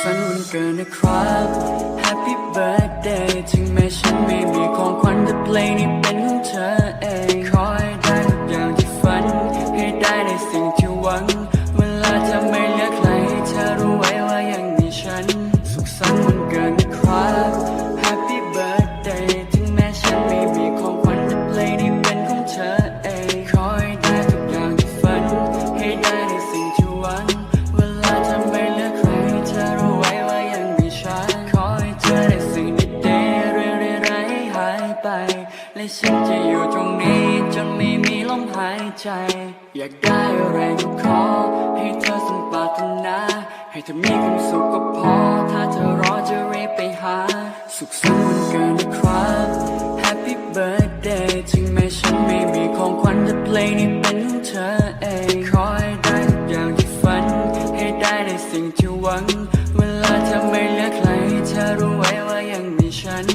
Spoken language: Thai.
สันต์วันเกิดนะครับ Happy Birthday ถึงแม้ฉันไม่มีของขวัญแต่เพลงนี้เป็นของเธอเองขอให้ได้ทุกอย่างที่ฝันให้ได้ในสิ่งที่หวังเวลาจะไม่เหลือใครเธอรู้ไว้ว่ายังมีฉันสุขสันต์วันเกิดนะครับ Happy Birthday ถึงแม้ฉันไม่มีของขวัญแต่เพลงนี้เป็นของเธอเองขอให้ได้ทุกอย่างที่ฝันให้ได้ในสิ่งที่หวังเวลาจะไม่เหลือใครเธอรู้ไว้ว่ายังมีฉันขอให้เธอได้สิ่งดีๆเรื่อยๆหายไปและฉันจะอยู่ตรงนี้จนไม่มีลมหายใจอยากได้อะไรก็ขอให้เธอสมปรารถนาให้เธอมีความสุขก็พอถ้าเธอรอจะรีบไปหาสุขสันต์วันเกิดนะครับ Happy Birthday ถึงแม้ฉันไม่มีของขวัญแต่เพลงนี้เป็นของเธอเองขอให้ได้ทุกอย่างที่ฝันให้ได้ในสิ่งที่หวังเวลาเธอไม่เหลือใครเธอรู้ไว้ว่ายังมีฉัน